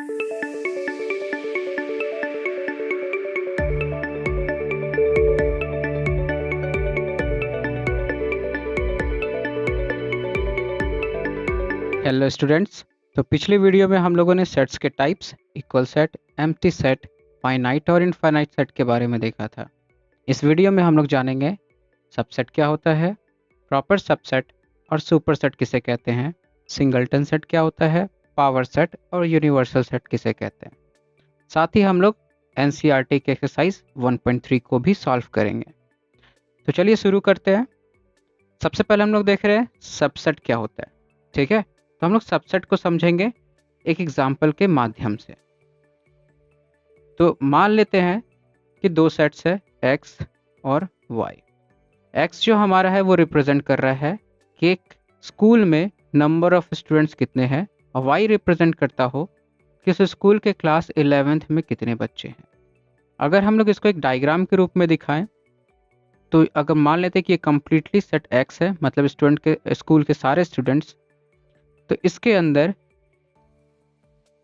Hello students. तो पिछली video में हम लोगों ने सेट्स के types, equal set, empty set, finite और इनफाइनाइट सेट के बारे में देखा था। इस वीडियो में हम लोग जानेंगे सबसेट क्या होता है, प्रॉपर सबसेट और सुपर सेट किसे कहते हैं, सिंगलटन सेट क्या होता है, पावर सेट और यूनिवर्सल सेट किसे कहते हैं। साथ ही हम लोग एनसीईआरटी के एक्सरसाइज 1.3 को भी सॉल्व करेंगे। तो चलिए शुरू करते हैं। सबसे पहले हम लोग देख रहे हैं सबसेट क्या होता है। ठीक है, तो हम लोग सबसेट को समझेंगे एक एग्जाम्पल के माध्यम से। तो मान लेते हैं कि दो सेट्स है x और y। x जो हमारा है वो रिप्रेजेंट कर रहा है कि एक स्कूल में नंबर ऑफ स्टूडेंट्स कितने हैं, और y रिप्रेजेंट करता हो कि उस स्कूल के क्लास 11th में कितने बच्चे हैं। अगर हम लोग इसको एक डायग्राम के रूप में दिखाएं तो अगर मान लेते हैं कि ये कम्प्लीटली सेट x है, मतलब स्टूडेंट के स्कूल के सारे स्टूडेंट्स, तो इसके अंदर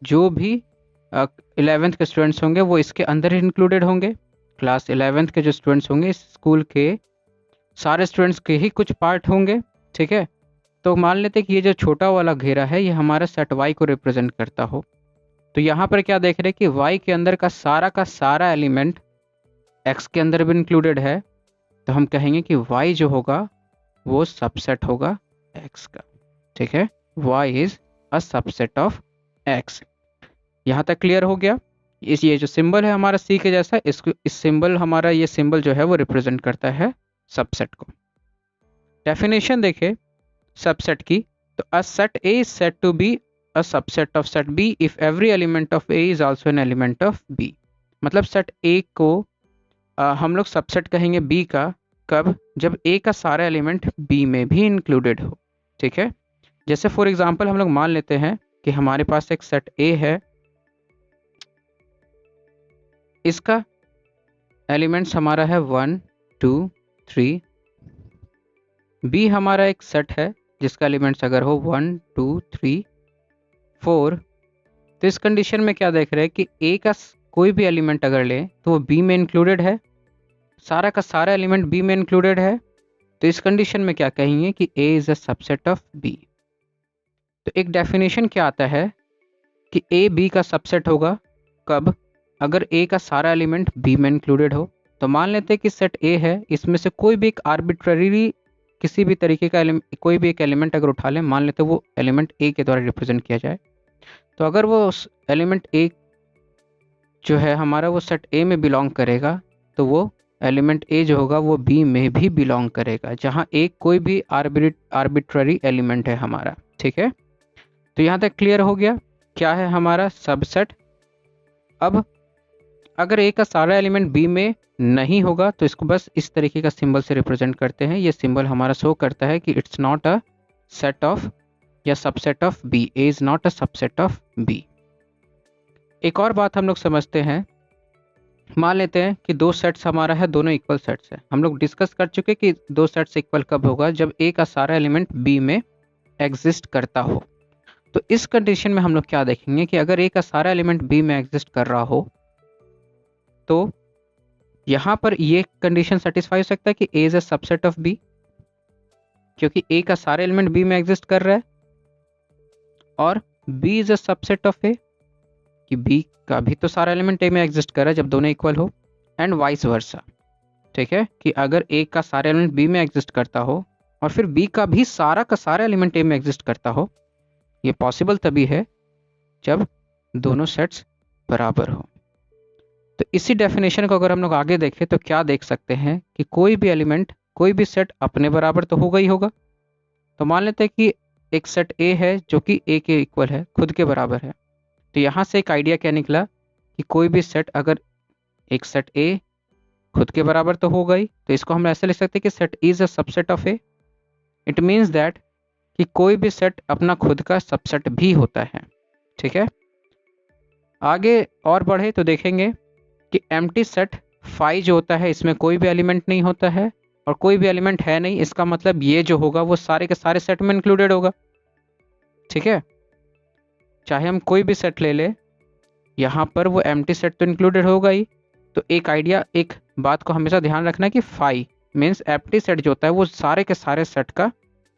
जो भी 11th के स्टूडेंट्स होंगे वो इसके अंदर ही इंक्लूडेड होंगे। क्लास 11th के जो स्टूडेंट्स होंगे इस स्कूल के सारे स्टूडेंट्स के ही कुछ पार्ट होंगे। ठीक है, तो मान लेते हैं कि ये जो छोटा वाला घेरा है ये हमारा सेट y को रिप्रेजेंट करता हो। तो यहाँ पर क्या देख रहे हैं कि y के अंदर का सारा एलिमेंट x के अंदर भी इंक्लूडेड है, तो हम कहेंगे कि y जो होगा वो सबसेट होगा x का। ठीक है, y is a subset of x। यहाँ तक क्लियर हो गया। ये जो सिंबल है हमारा C के जैसा, इस सिंबल हमारा ये सिंबल जो है वो रिप्रेजेंट करता है सबसेट को। डेफिनेशन देखें सबसेट की, तो a set A is said to be a subset of set B if every element of A is also an element of B। मतलब सेट A को हम लोग सबसेट कहेंगे B का, कब? जब A का सारा एलिमेंट B में भी इंक्लूडेड हो। ठीक है, जैसे फॉर एग्जांपल हम लोग मान लेते हैं कि हमारे पास एक सेट A है, इसका एलिमेंट्स हमारा है 1 2 3। B हमारा एक सेट है जिसका एलिमेंट्स अगर हो 1 2 3 4, तो इस कंडीशन में क्या देख रहे हैं कि A का कोई भी एलिमेंट अगर ले तो वो B में इंक्लूडेड है, सारा का सारा एलिमेंट B में इंक्लूडेड है। तो इस कंडीशन में क्या कहेंगे कि A is a subset of B। तो एक डेफिनेशन क्या आता है कि A B का सबसेट होगा, कब? अगर A का सारा एलिमेंट B में इंक्लूडेड हो। तो मान लेते हैं कि सेट A है, इसमें से कोई भी एक आर्बिट्ररी किसी भी तरीके का कोई भी एक एलिमेंट अगर उठा लें, मान लेते हैं वो एलिमेंट A के द्वारा रिप्रेजेंट किया जाए, तो अगर वो एलिमेंट A जो है हमारा वो सेट A में बिलोंग करेगा, तो वो एलिमेंट A जो होगा वो B में भी बिलोंग करेगा, जहाँ A कोई भी आर्बिट्ररी एलिमेंट है हमारा। ठीक है, तो यहाँ तक क्लियर हो गया क्या है हमारा सबसेट। अब अगर A का सारा एलिमेंट B में नहीं होगा तो इसको बस इस तरीके का सिंबल से रिप्रेजेंट करते हैं। ये सिंबल हमारा शो करता है कि it's not a set of या subset of B, A is not a subset of B। एक और बात हम लोग समझते हैं, मान लेते हैं कि दो सेट्स हमारा है, दोनों इक्वल सेट्स है। हम लोग डिस्कस कर चुके कि दो सेट्स इक्वल कब होगा, जब A का सारा एलिमेंट B में एग्जिस्ट करता हो। तो इस कंडीशन में हम लोग क्या देखेंगे कि अगर A का सारा एलिमेंट B में एग्जिस्ट कर रहा हो तो यहाँ पर ये कंडीशन सेटिस्फाई हो सकता है कि A is a subset of B, क्योंकि A का सारा एलिमेंट B में एग्जिस्ट कर रहा है, और B is a subset of A कि B का भी तो सारा एलिमेंट A में एग्जिस्ट कर रहा है जब दोनों इक्वल हो, एंड वाइस वर्सा। ठीक है, कि अगर A का सारा एलिमेंट B में एग्जिस्ट करता हो और फिर B का भी सारा एलिमेंट A में एग्जिस्ट करता हो, ये पॉसिबल तभी है जब दोनों सेट्स बराबर हो। तो इसी डेफिनेशन को अगर हम लोग आगे देखें तो क्या देख सकते हैं कि कोई भी एलिमेंट, कोई भी सेट अपने बराबर तो होगा ही होगा। तो मान लेते हैं कि एक सेट A है जो कि A के इक्वल है, खुद के बराबर है। तो यहाँ से एक आइडिया क्या निकला कि कोई भी सेट, अगर एक सेट A खुद के बराबर तो होगा ही, तो इसको हम ऐसे लिख सकते हैं कि set is a subset of A। It means that कि कोई भी सेट अपना खुद का सबसेट भी होता है। ठीक है, आगे और बढ़े तो देखेंगे कि एम्प्टी सेट फाई जो होता है इसमें कोई भी एलिमेंट नहीं होता है और कोई भी एलिमेंट है नहीं, इसका मतलब ये जो होगा वो सारे के सारे सेट में इंक्लूडेड होगा। ठीक है, चाहे हम कोई भी सेट ले ले, यहाँ पर वो एम्प्टी सेट तो इंक्लूडेड होगा ही। तो एक बात को हमेशा ध्यान रखना है कि फाई मीन्स एम्प्टी सेट जो होता है वो सारे के सारे सेट का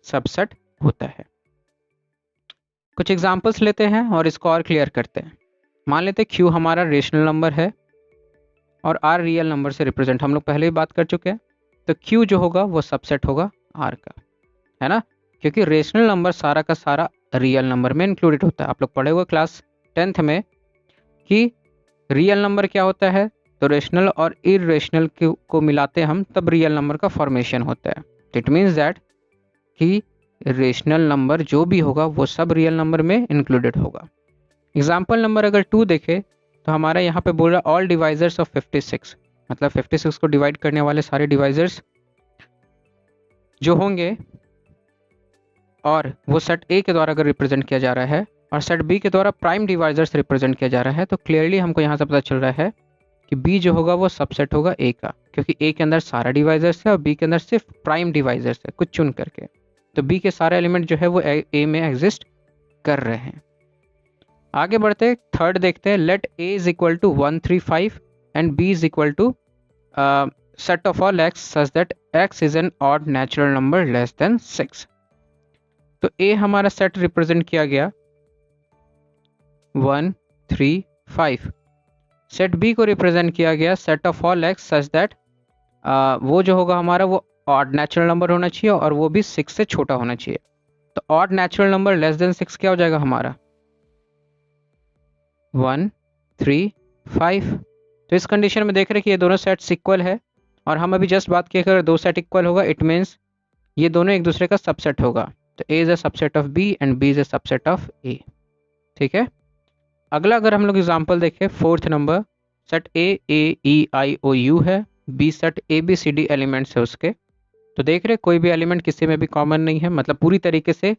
सबसेट होता है। कुछ एग्जांपल्स लेते हैं और इसको और क्लियर करते हैं। मान लेते हैं क्यू हमारा रेशनल नंबर है और आर रियल नंबर से रिप्रेजेंट, हम लोग पहले ही बात कर चुके हैं। तो क्यू जो होगा वो सबसेट होगा आर का, है ना, क्योंकि रेशनल नंबर सारा का सारा रियल नंबर में इंक्लूडेड होता है। आप लोग पढ़े हुए क्लास 10th में कि रियल नंबर क्या होता है, तो रेशनल और इरेशनल को मिलाते हम तब रियल नंबर का फॉर्मेशन होता है। इट मीन्स दैट कि रेशनल नंबर जो भी होगा वो सब रियल नंबर में इंक्लूडेड होगा। एग्जाम्पल नंबर अगर 2 देखें तो हमारा यहाँ पे बोल रहा ऑल डिवाइजर्स ऑफ 56, मतलब 56 को डिवाइड करने वाले सारे डिवाइजर्स जो होंगे और वो सेट ए के द्वारा अगर रिप्रेजेंट किया जा रहा है और सेट बी के द्वारा प्राइम डिवाइजर्स रिप्रेजेंट किया जा रहा है, तो क्लियरली हमको यहाँ से पता चल रहा है कि बी जो होगा वो सबसेट होगा ए का, क्योंकि ए के अंदर सारा डिवाइजर्स है और बी के अंदर सिर्फ प्राइम डिवाइजर्स है कुछ चुन करके। तो बी के सारे एलिमेंट जो है वो ए में एग्जिस्ट कर रहे हैं। आगे बढ़ते थर्ड देखते हैं। Let A is equal to 135 and B is equal to set of all X such that X is an odd natural number less than 6। तो ए हमारा सेट रिप्रेजेंट किया गया 1 3 5। सेट बी को रिप्रेजेंट किया गया set of all X such that वो जो होगा हमारा वो ऑड नेचुरल नंबर होना चाहिए और वो भी 6 से छोटा होना चाहिए। तो odd natural number less than 6 क्या हो जाएगा हमारा 1 3 5। तो इस कंडीशन में देख रहे हैं कि ये दोनों सेट्स इक्वल है और हम अभी जस्ट बात किए अगर दो सेट इक्वल होगा इट मीन्स ये दोनों एक दूसरे का सबसेट होगा। तो A is a subset of B and B is a subset of A. ठीक है, अगला अगर हम लोग एग्जांपल देखें fourth number, set A E I O U है, B set A B C D elements है उसके। तो देख रहे कोई भी एलिमेंट किसी में भी कॉमन नहीं है, मतलब पूरी तरीके से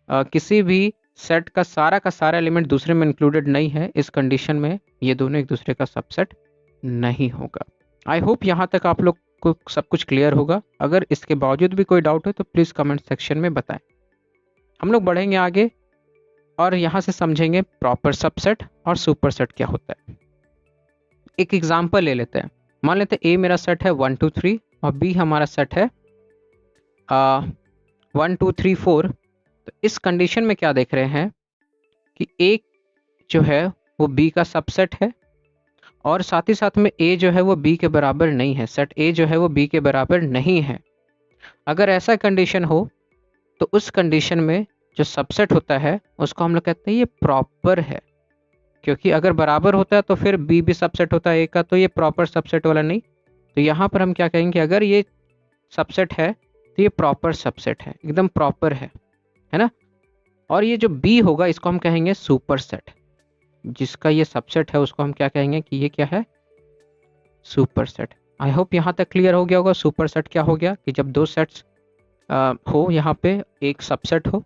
किसी भी सेट का सारा एलिमेंट दूसरे में इंक्लूडेड नहीं है। इस कंडीशन में ये दोनों एक दूसरे का सबसेट नहीं होगा। आई होप यहाँ तक आप लोग को सब कुछ क्लियर होगा। अगर इसके बावजूद भी कोई डाउट हो तो प्लीज़ कमेंट सेक्शन में बताएं। हम लोग बढ़ेंगे आगे और यहाँ से समझेंगे प्रॉपर सबसेट और सुपर सेट क्या होता है। एक एग्जांपल ले लेते हैं। मान लेते हैं ए मेरा सेट है 1 2 3 और बी हमारा सेट है 1 2 3 4। तो इस कंडीशन में क्या देख रहे हैं कि ए जो है वो बी का सबसेट है और साथ ही साथ में ए जो है वो बी के बराबर नहीं है, सेट ए जो है वो बी के बराबर नहीं है। अगर ऐसा कंडीशन हो तो उस कंडीशन में जो सबसेट होता है उसको हम लोग कहते हैं ये प्रॉपर है, क्योंकि अगर बराबर होता है तो फिर बी भी सबसेट होता है ए का, तो ये प्रॉपर सबसेट वाला नहीं। तो यहाँ पर हम क्या कहेंगे, अगर ये सबसेट है तो ये प्रॉपर सबसेट है, एकदम प्रॉपर है ना। और ये जो बी होगा इसको हम कहेंगे सुपर सेट, जिसका ये सबसेट है उसको हम क्या कहेंगे कि ये क्या है सुपर सेट। आई होप यहाँ तक क्लियर हो गया होगा। सुपर सेट क्या हो गया कि जब दो सेट्स हो यहाँ पे एक सबसेट हो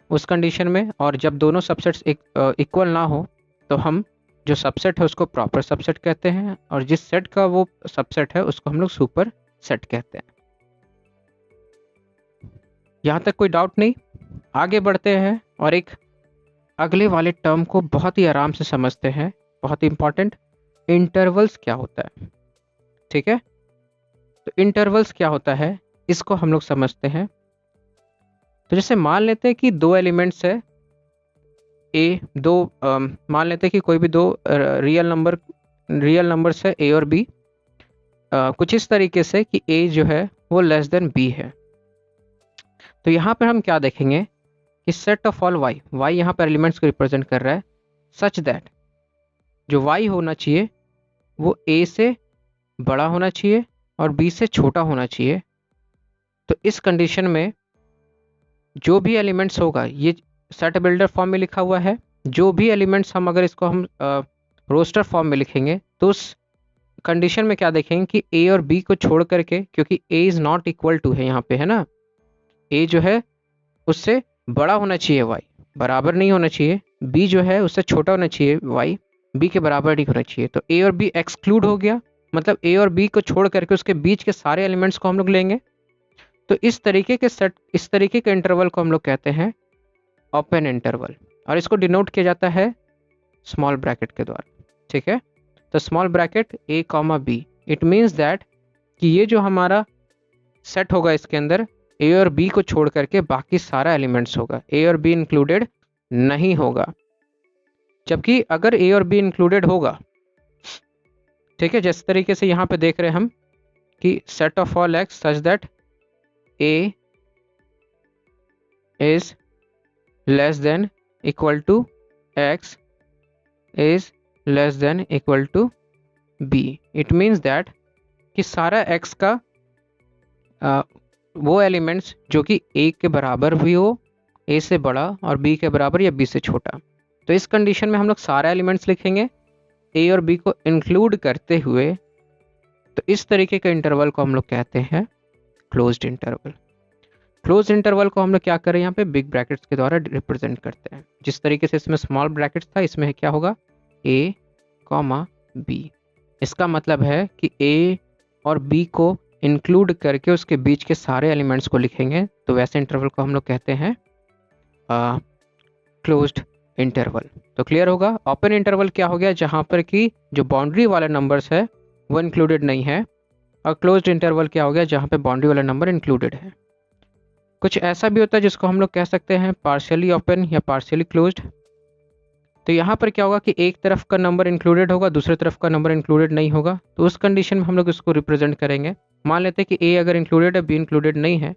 उस कंडीशन में, और जब दोनों सबसेट्स इक्वल ना हो तो हम जो सबसेट है उसको प्रॉपर सबसेट कहते हैं और जिस सेट का वो सबसेट है उसको हम लोग सुपर सेट कहते हैं। यहाँ तक कोई डाउट नहीं। आगे बढ़ते हैं और एक अगले वाले टर्म को बहुत ही आराम से समझते हैं, बहुत ही इंपॉर्टेंट। इंटरवल्स क्या होता है, ठीक है। तो इंटरवल्स क्या होता है इसको हम लोग समझते हैं। तो जैसे मान लेते हैं कि दो एलिमेंट्स है ए, मान लेते हैं कि कोई भी दो रियल नंबर्स है ए और बी, कुछ इस तरीके से कि ए जो है वो लेस देन बी है। तो यहाँ पर हम क्या देखेंगे कि सेट ऑफ ऑल वाई यहाँ पर एलिमेंट्स को रिप्रेजेंट कर रहा है, सच दैट जो वाई होना चाहिए वो ए से बड़ा होना चाहिए और बी से छोटा होना चाहिए। तो इस कंडीशन में जो भी एलिमेंट्स होगा, ये सेट बिल्डर फॉर्म में लिखा हुआ है, जो भी एलिमेंट्स हम अगर इसको हम रोस्टर फॉर्म में लिखेंगे तो उस कंडीशन में क्या देखेंगे कि ए और बी को छोड़ करके, क्योंकि A is not equal to है यहाँ पे, है ना, ए जो है उससे बड़ा होना चाहिए वाई, बराबर नहीं होना चाहिए। बी जो है उससे छोटा होना चाहिए वाई, बी के बराबर नहीं होना चाहिए। तो ए और बी एक्सक्लूड हो गया, मतलब ए और बी को छोड़ करके उसके बीच के सारे एलिमेंट्स को हम लोग लेंगे। तो इस तरीके के इंटरवल को हम लोग कहते हैं ओपन इंटरवल और इसको डिनोट किया जाता है स्मॉल ब्रैकेट के द्वारा। ठीक है। तो small bracket A comma B, it means that कि ये जो हमारा सेट होगा इसके अंदर ए और बी को छोड़ करके बाकी सारा एलिमेंट्स होगा, ए और बी इंक्लूडेड नहीं होगा। जबकि अगर ए और बी इंक्लूडेड होगा, ठीक है, जिस तरीके से यहाँ पे देख रहे हैं हम कि set of all X such that A is less than equal to X is less than equal to B, it means that कि सारा x का वो एलिमेंट्स जो कि a के बराबर भी हो, a से बड़ा, और b के बराबर या b से छोटा। तो इस कंडीशन में हम लोग सारा एलिमेंट्स लिखेंगे a और b को इंक्लूड करते हुए। तो इस तरीके का इंटरवल को हम लोग कहते हैं क्लोज्ड इंटरवल। क्लोज्ड इंटरवल को हम लोग क्या करें, यहाँ पे बिग ब्रैकेट्स के द्वारा रिप्रेजेंट करते हैं। जिस तरीके से इसमें स्मॉल ब्रैकेट्स था, इसमें क्या होगा a कॉमा b। इसका मतलब है कि a और b को इंक्लूड करके उसके बीच के सारे एलिमेंट्स को लिखेंगे, तो वैसे इंटरवल को हम लोग कहते हैं क्लोज्ड इंटरवल। तो क्लियर होगा। ओपन इंटरवल क्या हो गया, जहां पर कि जो बाउंड्री वाला नंबर्स है वो इंक्लूडेड नहीं है, और क्लोज्ड इंटरवल क्या हो गया, जहां पे बाउंड्री वाला नंबर इंक्लूडेड है। कुछ ऐसा भी होता है जिसको हम लोग कह सकते हैं पार्शियली ओपन या पार्शियली क्लोज्ड। तो यहाँ पर क्या होगा कि एक तरफ का नंबर इंक्लूडेड होगा, दूसरी तरफ का नंबर इंक्लूडेड नहीं होगा। तो उस कंडीशन में हम लोग इसको रिप्रेजेंट करेंगे। मान लेते हैं कि ए अगर इंक्लूडेड है, बी इंक्लूडेड नहीं है,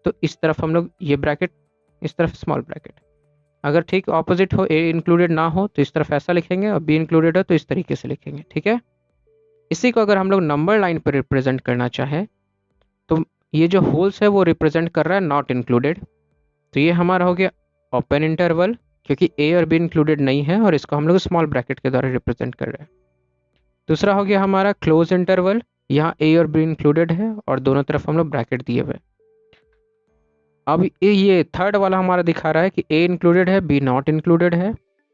तो इस तरफ हम लोग ये ब्रैकेट, इस तरफ स्मॉल ब्रैकेट। अगर ठीक ऑपोजिट हो, ए इंक्लूडेड ना हो, तो इस तरफ ऐसा लिखेंगे, और बी इंक्लूडेड हो तो इस तरीके से लिखेंगे, ठीक है। इसी को अगर हम लोग नंबर लाइन पर रिप्रेजेंट करना चाहें, तो ये जो होल्स है वो रिप्रेजेंट कर रहा है नॉट इंक्लूडेड। तो ये हमारा हो गया ओपन इंटरवल, क्योंकि ए और बी इंक्लूडेड नहीं है, और इसको हम लोग स्मॉल ब्रैकेट के द्वारा रिप्रेजेंट कर रहे हैं। दूसरा हो गया हमारा क्लोज इंटरवल, यहाँ ए और बी इंक्लूडेड है और दोनों तरफ हम लोग ब्रैकेट दिए हुए। अब ये थर्ड वाला हमारा दिखा रहा है कि ए इंक्लूडेड है, बी नॉट इंक्लूडेड है,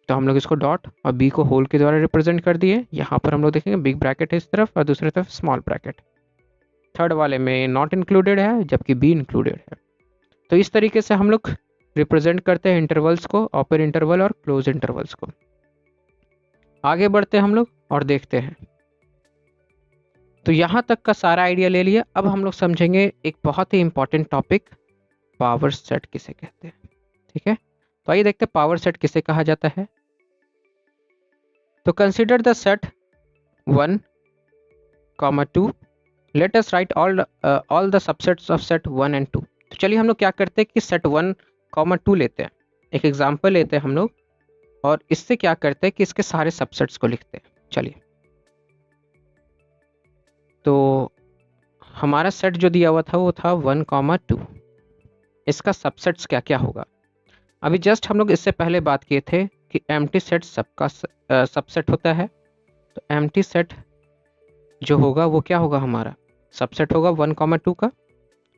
तो हम लोग इसको डॉट और बी को होल के द्वारा रिप्रेजेंट कर दिए। यहाँ पर हम लोग देखेंगे बिग ब्रैकेट है इस तरफ और दूसरी तरफ स्मॉल ब्रैकेट। थर्ड वाले में नॉट इंक्लूडेड है, जबकि बी इंक्लूडेड है। तो इस तरीके से हम लोग रिप्रेजेंट करते हैं इंटरवल्स को, ओपन इंटरवल और क्लोज इंटरवल्स को। आगे बढ़ते हैं हम लोग और देखते हैं। तो यहाँ तक का सारा आइडिया ले लिया। अब हम लोग समझेंगे एक बहुत ही इंपॉर्टेंट टॉपिक, पावर सेट किसे कहते हैं, ठीक है। तो आइए देखते हैं पावर सेट किसे कहा जाता है। तो consider the set 1, 2, let us right all the subsets of set 1 and 2। तो चलिए हम लोग क्या करते हैं कि सेट 1, 2 लेते हैं, एक एग्जांपल लेते हैं हम लोग, और इससे क्या करते हैं कि इसके सारे सबसेट्स को लिखते हैं। चलिए, तो हमारा सेट जो दिया हुआ था वो था 1, 2। इसका सबसेट्स क्या क्या होगा। अभी जस्ट हम लोग इससे पहले बात किए थे कि एम्प्टी सेट सबका सबसेट होता है। तो एम्प्टी सेट जो होगा वो क्या होगा, हमारा सबसेट होगा 1, 2 का,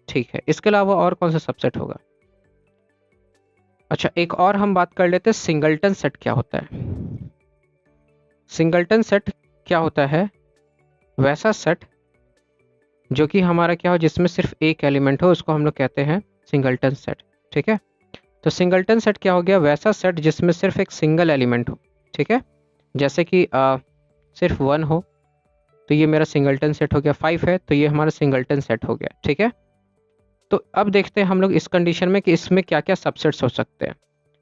ठीक है। इसके अलावा और कौन सा सबसेट होगा। अच्छा, एक और हम बात कर लेते हैं सिंगलटन सेट क्या होता है। सिंगलटन सेट क्या होता है, वैसा सेट जो कि हमारा क्या हो, जिसमें सिर्फ एक एलिमेंट हो, उसको हम लोग कहते हैं सिंगलटन सेट, ठीक है। तो सिंगलटन सेट क्या हो गया, वैसा सेट जिसमें सिर्फ एक सिंगल एलिमेंट हो, ठीक है। जैसे कि सिर्फ 1 हो तो ये मेरा सिंगलटन सेट हो गया, 5 है तो ये हमारा सिंगलटन सेट हो गया, ठीक है। तो अब देखते हैं हम लोग इस कंडीशन में कि इसमें क्या क्या सबसेट्स हो सकते हैं।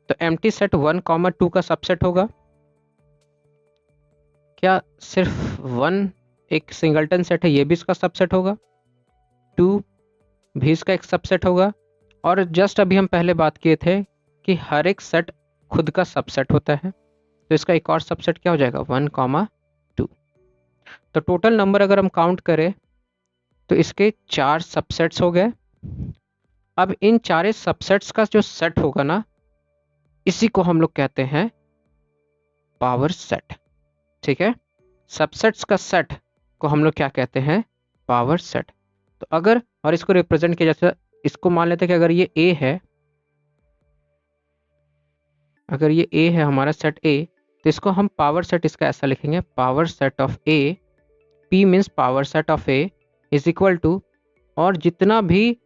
तो एम्प्टी सेट 1, 2 का सबसेट होगा क्या, सिर्फ 1 एक सिंगलटन सेट है, ये भी इसका सबसेट होगा, 2 भी इसका एक सबसेट होगा, और जस्ट अभी हम पहले बात किए थे कि हर एक सेट खुद का सबसेट होता है, तो इसका एक और सबसेट क्या हो जाएगा, 1, 2। तो टोटल नंबर अगर हम काउंट करें तो इसके 4 सबसेट्स हो गए। अब इन 4 सबसेट्स का जो सेट होगा ना, इसी को हम लोग कहते हैं पावर सेट, ठीक है। सबसेट्स का सेट को हम लोग क्या कहते हैं, पावर सेट। तो अगर, और इसको रिप्रेजेंट किया जाता है, इसको मान लेते हैं कि अगर ये A है, अगर ये A है हमारा सेट A, तो इसको हम पावर सेट इसका ऐसा लिखेंगे, power set of A, P means power set of A is equal to, और जितना भी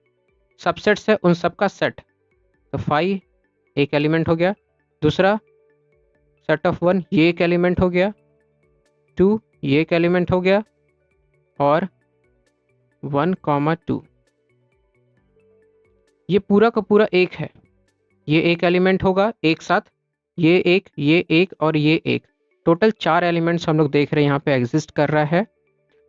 सबसेट्स है उन सब का सेट। तो 5 एक एलिमेंट हो गया, दूसरा सेट ऑफ 1 ये एक एलिमेंट हो गया, 2 ये एक एलिमेंट हो गया, और 1,2 ये पूरा का पूरा एक है, ये एक एलिमेंट होगा एक साथ, ये एक और ये एक, टोटल 4 एलिमेंट्स हम लोग देख रहे हैं यहाँ पे एग्जिस्ट कर रहा है।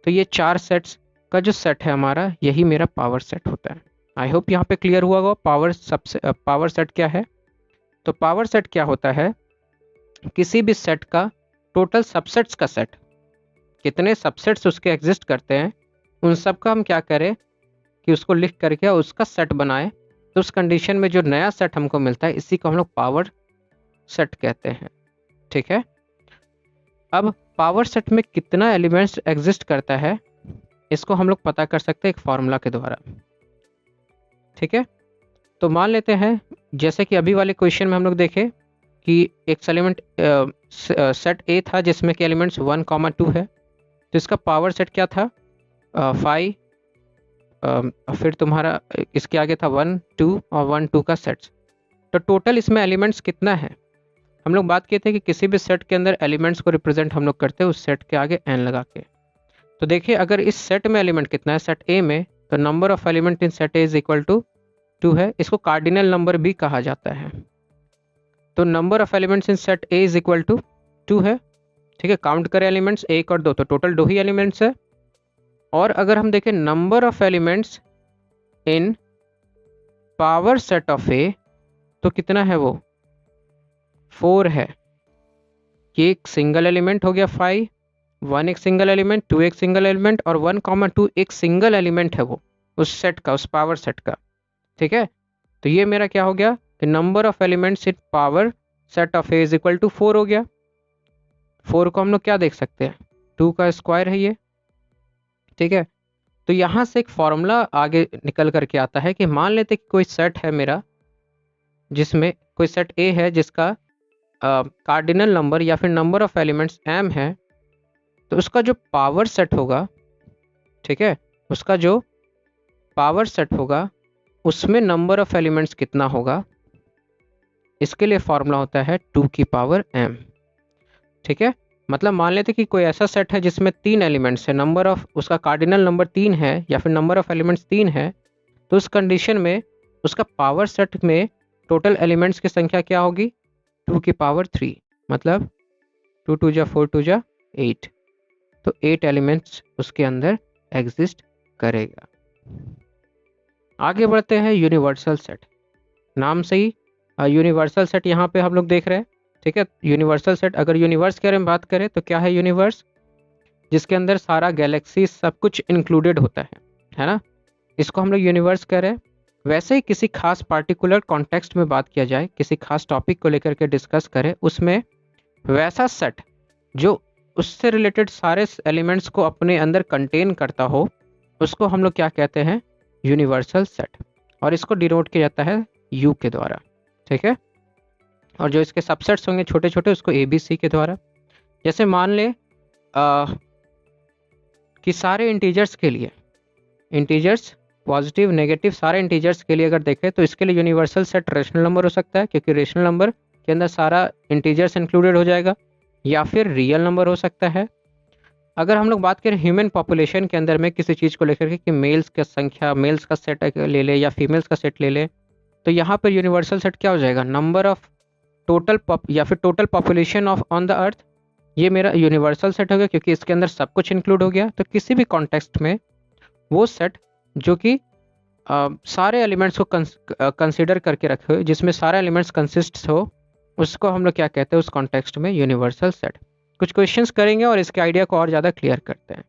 तो ये 4 सेट्स का जो सेट है हमारा, यही मेरा पावर सेट होता है। आई होप यहाँ पे क्लियर हुआ होगा पावर सेट क्या है। तो पावर सेट क्या होता है, किसी भी सेट का टोटल सबसेट्स का सेट, कितने सबसेट्स उसके एग्जिस्ट करते हैं उन सब का हम क्या करें कि उसको लिख करके उसका सेट बनाए। तो उस कंडीशन में जो नया सेट हमको मिलता है, इसी को हम लोग पावर सेट कहते हैं। ठीक है, अब पावर सेट में कितना एलिमेंट्स एग्जिस्ट करता है, इसको हम लोग पता कर सकते हैं एक फॉर्मूला के द्वारा। ठीक है, तो मान लेते हैं जैसे कि अभी वाले क्वेश्चन में हम लोग देखें कि एक एलिमेंट सेट ए था जिसमें कि एलिमेंट्स 1,2 है, तो इसका पावर सेट क्या था 5, फिर तुम्हारा इसके आगे था 1, 2 और 1, 2 का सेट्स। तो टोटल इसमें एलिमेंट्स कितना है, हम लोग बात किए थे कि किसी भी सेट के अंदर एलिमेंट्स को रिप्रेजेंट हम लोग करते हैं उस सेट के आगे n लगा के। तो देखिए अगर इस सेट में एलिमेंट कितना है सेट ए में, तो number of element in set A is equal to 2 है, इसको कार्डिनल नंबर भी कहा जाता है। तो number of elements in set A is equal to 2 है। ठीक है, काउंट करें एलिमेंट्स 1 और 2, तो टोटल 2 ही एलिमेंट्स है। और अगर हम देखें number of elements in power set of A, तो कितना है वो 4 है। ये एक सिंगल एलिमेंट हो गया 5, 1 एक सिंगल एलिमेंट, 2 एक सिंगल एलिमेंट और 1,2 एक सिंगल एलिमेंट है वो उस सेट का, उस पावर सेट का। ठीक है, तो ये मेरा क्या हो गया कि number of elements in power set of A is equal to 4 हो गया। 4 को हम लोग क्या देख सकते हैं, 2 का स्क्वायर है ये। ठीक है, तो यहाँ से एक फॉर्मूला आगे निकल करके आता है कि मान लेते कि कोई सेट है मेरा, जिसमें कोई सेट ए है जिसका कार्डिनल नंबर या फिर नंबर ऑफ एलिमेंट्स m है, तो उसका जो पावर सेट होगा, ठीक है, उसका जो पावर सेट होगा उसमें नंबर ऑफ एलिमेंट्स कितना होगा, इसके लिए फॉर्मूला होता है 2 की पावर m। ठीक है, मतलब मान लेते कि कोई ऐसा सेट है जिसमें 3 एलिमेंट्स है, नंबर ऑफ उसका कार्डिनल नंबर 3 है या फिर नंबर ऑफ एलिमेंट्स 3 है, तो उस कंडीशन में उसका पावर सेट में टोटल एलिमेंट्स की संख्या क्या होगी 2 की पावर 3, मतलब 2 2 जा 4 2 जा 8, तो 8 एलिमेंट्स उसके अंदर एग्जिस्ट करेगा। आगे बढ़ते हैं यूनिवर्सल सेट, नाम से ही यूनिवर्सल सेट यहाँ पे हम लोग देख रहे हैं। ठीक है, यूनिवर्सल सेट, अगर यूनिवर्स के बारे में बात करें तो क्या है यूनिवर्स, जिसके अंदर सारा गैलेक्सी सब कुछ इंक्लूडेड होता है ना, इसको हम लोग यूनिवर्स कह रहे हैं। वैसे ही किसी खास पार्टिकुलर कॉन्टेक्स्ट में बात किया जाए, किसी खास टॉपिक को लेकर के डिस्कस करें, उसमें वैसा सेट जो उससे रिलेटेड सारे एलिमेंट्स को अपने अंदर कंटेन करता हो, उसको हम लोग क्या कहते हैं यूनिवर्सल सेट, और इसको डिनोट किया जाता है यू के द्वारा। ठीक है, और जो इसके सबसेट्स होंगे छोटे छोटे, उसको ए बी सी के द्वारा। जैसे मान ले कि सारे इंटीजर्स के लिए, इंटीजर्स पॉजिटिव नेगेटिव सारे इंटीजर्स के लिए अगर देखें, तो इसके लिए यूनिवर्सल सेट रेशनल नंबर हो सकता है, क्योंकि रेशनल नंबर के अंदर सारा इंटीजर्स इंक्लूडेड हो जाएगा, या फिर रियल नंबर हो सकता है। अगर हम लोग बात करें ह्यूमन पॉपुलेशन के अंदर में किसी चीज़ को लेकर के कि मेल्स की संख्या, मेल्स का सेट ले ले या फीमेल्स का सेट ले ले, तो यहाँ पर यूनिवर्सल सेट क्या हो जाएगा नंबर ऑफ टोटल या फिर total population of on the earth, ये मेरा यूनिवर्सल सेट हो गया क्योंकि इसके अंदर सब कुछ इंक्लूड हो गया। तो किसी भी कॉन्टेक्स्ट में वो सेट जो कि सारे एलिमेंट्स को कंसिडर करके रखे हुए, जिसमें सारे एलिमेंट्स कंसिस्ट हो, उसको हम लोग क्या कहते हैं उस कॉन्टेक्स्ट में यूनिवर्सल सेट। कुछ क्वेश्चंस करेंगे और इसके आइडिया को और ज़्यादा क्लियर करते हैं।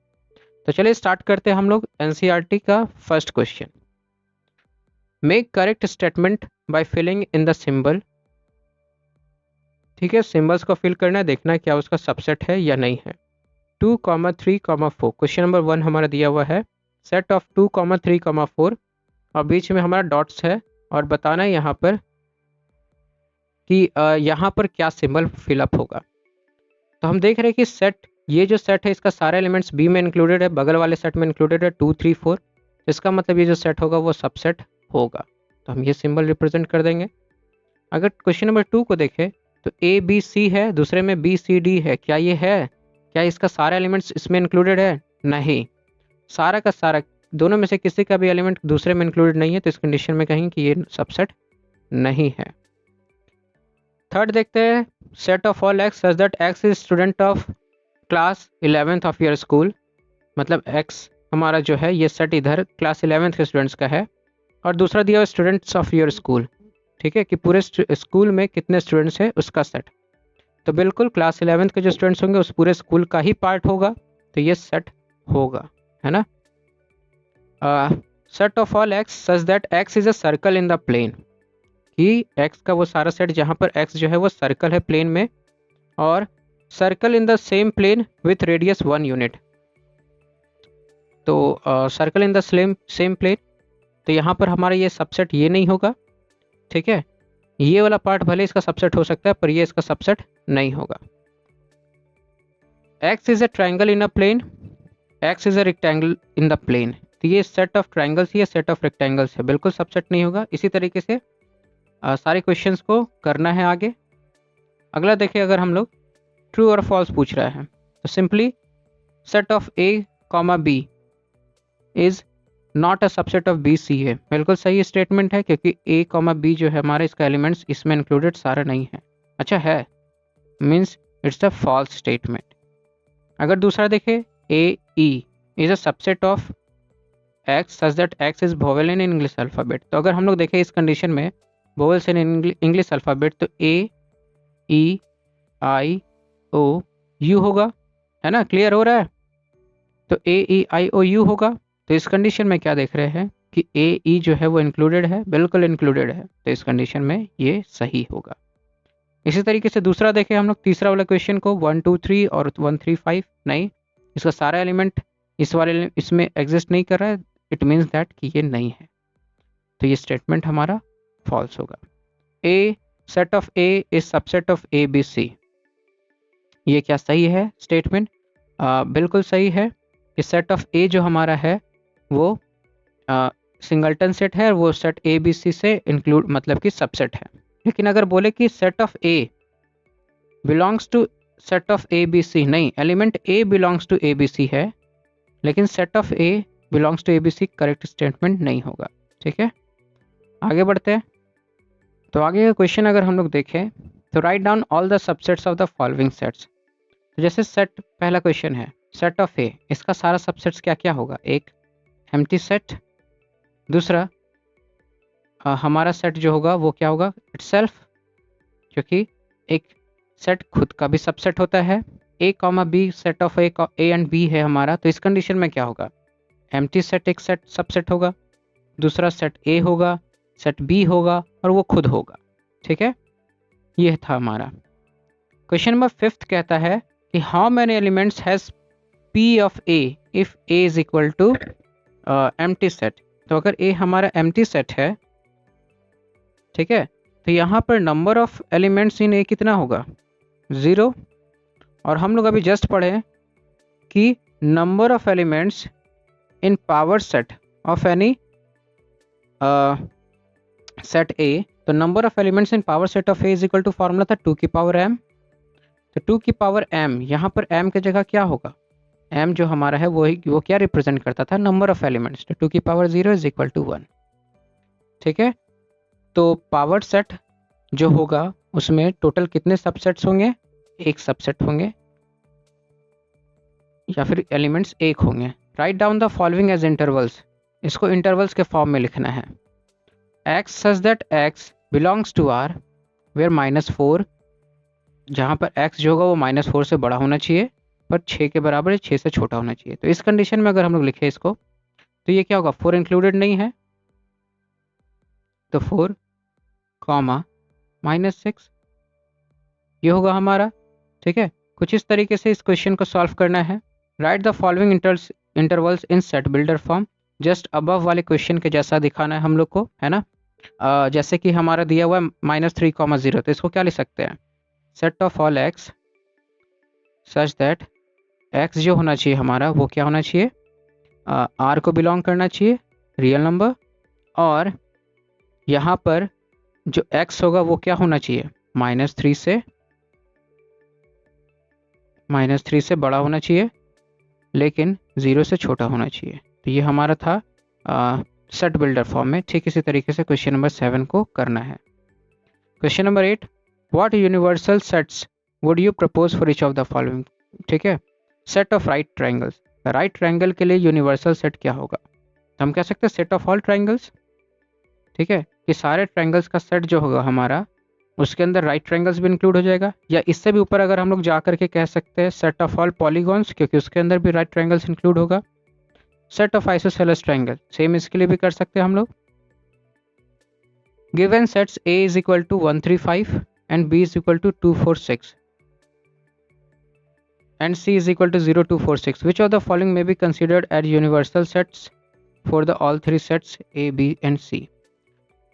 तो चलिए स्टार्ट करते हैं हम लोग एनसीईआरटी का first question. Make correct statement by filling in the symbol. ठीक है, सिंबल्स को फिल करना है, देखना है क्या उसका सबसेट है या नहीं है। 2, 3, 4, क्वेश्चन नंबर 1 हमारा दिया हुआ है सेट ऑफ 2, 3, 4 और बीच में हमारा डॉट्स है, और बताना है यहाँ पर कि यहाँ पर क्या सिंबल फिलअप होगा। तो हम देख रहे हैं कि सेट, ये जो सेट है इसका सारे एलिमेंट्स बी में इंक्लूडेड है, बगल वाले सेट में इंक्लूडेड है 2, 3, 4, इसका मतलब ये जो सेट होगा वो सबसेट होगा, तो हम ये सिंबल रिप्रेजेंट कर देंगे। अगर क्वेश्चन नंबर 2 को देखें तो ए बी सी है, दूसरे में बी सी डी है, क्या ये है, क्या इसका सारा एलिमेंट्स इसमें इंक्लूडेड है? नहीं, सारा का सारा, दोनों में से किसी का भी एलिमेंट दूसरे में इंक्लूडेड नहीं है, तो इस कंडीशन में कहेंगे कि ये सबसेट नहीं है। थर्ड देखते हैं, set of all X such that X is student of class 11th of your school. मतलब एक्स हमारा जो है ये सेट इधर क्लास 11th के स्टूडेंट्स का है, और दूसरा दिया स्टूडेंट्स ऑफ योर स्कूल, ठीक है, कि पूरे स्कूल में कितने स्टूडेंट्स हैं उसका सेट। तो बिल्कुल क्लास 11th के जो स्टूडेंट्स होंगे उस पूरे स्कूल का ही पार्ट होगा, तो ये सेट होगा, है ना। Set of all X such that X is a circle in the plane, कि एक्स का वो सारा सेट जहाँ पर एक्स जो है वो सर्कल है प्लेन में, और circle in the same plane with radius 1 unit. तो circle in the same plane, तो यहाँ पर हमारा ये सबसेट ये नहीं होगा, ठीक है। ये वाला पार्ट भले इसका सबसेट हो सकता है पर ये इसका सबसेट नहीं होगा। X is a triangle in a plane, X is a rectangle in the plane, तो ये सेट ऑफ ट्राइंगल्स या सेट ऑफ रेक्टेंगल्स है, बिल्कुल सबसेट नहीं होगा। इसी तरीके से सारे क्वेश्चंस को करना है आगे। अगला देखिए, अगर हम लोग ट्रू और फॉल्स पूछ रहा है तो simply set of A comma B is not a subset of B C है, बिल्कुल सही स्टेटमेंट है, क्योंकि ए कॉमा बी जो है हमारा इसका एलिमेंट्स इसमें इंक्लूडेड सारा नहीं है। अच्छा है, means it's a false statement. अगर दूसरा देखें, A E is a subset of X such that X is vowel in English alphabet, तो अगर हम लोग देखें इस कंडीशन में वोवेल्स इन इंग्लिश अल्फ़ाबेट, तो ए ई आई ओ यू होगा, है ना, क्लियर हो रहा है। तो ए ई आई ओ यू होगा, तो इस कंडीशन में क्या देख रहे हैं कि ए ई जो है वो इंक्लूडेड है, बिल्कुल इंक्लूडेड है, तो इस कंडीशन में ये सही होगा। इसी तरीके से दूसरा देखें हम लोग तीसरा वाला क्वेश्चन को, 1 2 3 और 1 3 5, नहीं, इसका सारा एलिमेंट इस वाले इसमें एग्जिस्ट नहीं कर रहा है, इट मीन्स दैट कि ये नहीं है, तो ये स्टेटमेंट हमारा फॉल्स होगा। A set of A is subset of A B C, ये क्या सही है स्टेटमेंट? बिल्कुल सही है। इस सेट ऑफ ए जो हमारा है वो सिंगल्टन सेट है, और वो सेट ए बी सी से इंक्लूड मतलब कि सबसेट है। लेकिन अगर बोले कि set of A belongs to set of A B C, नहीं, element A belongs to A B C है, लेकिन set of A belongs to A B C correct statement नहीं होगा, ठीक है। आगे बढ़ते हैं। तो आगे का क्वेश्चन अगर हम लोग देखें तो write down all the subsets of the following sets. तो जैसे सेट, पहला क्वेश्चन है सेट ऑफ ए, इसका सारा सबसेट्स क्या क्या होगा? एक एम्प्टी सेट, दूसरा हमारा सेट जो होगा वो क्या होगा? इटसेल्फ, क्योंकि एक सेट खुद का भी सबसेट होता है। A comma B set of A and B है हमारा, तो इस कंडीशन में क्या होगा? एम्प्टी सेट एक सेट सबसेट होगा, दूसरा सेट ए होगा, सेट बी होगा, और वो खुद होगा, ठीक है। ये था हमारा क्वेश्चन नंबर 5 कहता है कि how many elements has P of A if A is equal to empty set. तो अगर ए हमारा एम्प्टी सेट है, ठीक है, तो यहाँ पर नंबर ऑफ एलिमेंट्स इन ए कितना होगा? 0। और हम लोग अभी जस्ट पढ़े कि number of elements in power set of any set A, तो number of elements in power set of A is equal to formula था 2 की पावर m। तो 2 की पावर m, यहाँ पर m की जगह क्या होगा? m जो हमारा है वो क्या रिप्रेजेंट करता था? नंबर ऑफ एलिमेंट्स, तो 2 की पावर 0 इज इक्वल टू 1, ठीक है। तो पावर सेट जो होगा उसमें टोटल कितने सबसेट्स होंगे? एक सबसेट होंगे, या फिर एलिमेंट्स एक होंगे। Write down the following as intervals, इसको इंटरवल्स के फॉर्म में लिखना है। x such that x belongs to R where -4, जहाँ पर x जो होगा वो -4 से बड़ा होना चाहिए पर 6 के बराबर है, 6 से छोटा होना चाहिए। तो इस कंडीशन में अगर हम लोग लिखे इसको तो ये क्या होगा? 4 इंक्लूडेड नहीं है, तो 4 कॉमा -6 ये होगा हमारा, ठीक है। कुछ इस तरीके से इस क्वेश्चन को सॉल्व करना है। Right the following intervals in set builder form, just above वाले क्वेश्चन के जैसा दिखाना है हम लोग को, है ना। जैसे कि हमारा दिया हुआ है -3, 0, तो इसको क्या लिख सकते हैं? Set of all X such that x जो होना चाहिए हमारा वो क्या होना चाहिए? आर को बिलोंग करना चाहिए, रियल नंबर, और यहाँ पर जो एक्स होगा वो क्या होना चाहिए? -3 से -3 से बड़ा होना चाहिए लेकिन 0 से छोटा होना चाहिए। तो ये हमारा था सेट बिल्डर फॉर्म में। ठीक इसी तरीके से क्वेश्चन नंबर 7 को करना है। Question number 8, what universal sets would you propose for each of the following. ठीक है, set of right triangles. Right triangle के लिए यूनिवर्सल सेट क्या होगा? तो हम कह सकते हैं सेट ऑफ ऑल ट्राइंगल्स। ठीक है, कि सारे ट्राइंगल्स का सेट जो होगा हमारा, उसके अंदर राइट ट्राइंगल्स भी इंक्लूड हो जाएगा। या इससे भी ऊपर अगर हम लोग जा करके कह सकते हैं सेट ऑफ ऑल पॉलीगॉन्स, क्योंकि उसके अंदर भी राइट ट्राइंगल्स इंक्लूड होगा। Set of isosceles triangle, same इसके लिए भी कर सकते हैं हम लोग। Given sets A is equal to 1 3 5 and B is equal to 2 4 6 and C is equal to 0 2 4 6, which of the following may be considered as universal sets for the all three sets A B and C।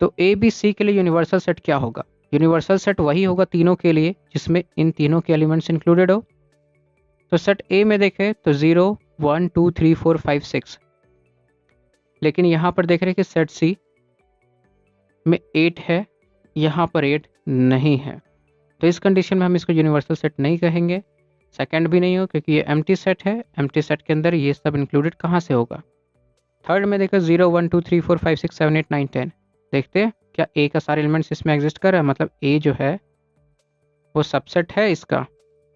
तो A B C के लिए universal set क्या होगा? Universal set वही होगा तीनों के लिए जिसमें इन तीनों के एलिमेंट्स इंक्लूडेड हो। तो सेट A में देखें तो 0 1 2 3 4 5 6, लेकिन यहाँ पर देख रहे हैं कि सेट C में 8 है, यहाँ पर 8 नहीं है। तो इस कंडीशन में हम इसको यूनिवर्सल सेट नहीं कहेंगे। सेकंड भी नहीं हो क्योंकि ये एम्प्टी सेट है। एम्प्टी सेट के अंदर ये सब इंक्लूडेड कहाँ से होगा? थर्ड में देखो 0 1 2 3 4 5 6 7 8 9 10, देखते हैं क्या ए का सारे एलिमेंट्स इसमें एग्जिस्ट कर रहा है, मतलब ए जो है वो सबसेट है इसका,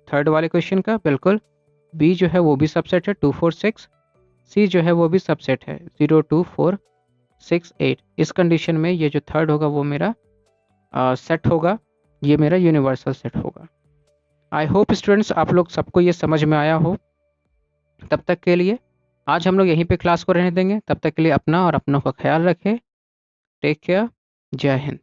थर्ड वाले क्वेश्चन का। बिल्कुल। बी जो है वो भी सबसेट है 2 4 6। सी जो है वो भी सबसेट है 0 2 4 6 8। इस कंडीशन में ये जो थर्ड होगा वो मेरा सेट होगा, ये मेरा यूनिवर्सल सेट होगा। आई होप स्टूडेंट्स आप लोग सबको ये समझ में आया हो। तब तक के लिए आज हम लोग यहीं पे क्लास को रहने देंगे। तब तक के लिए अपना और अपनों का ख्याल रखें। Take care. जय हिंद।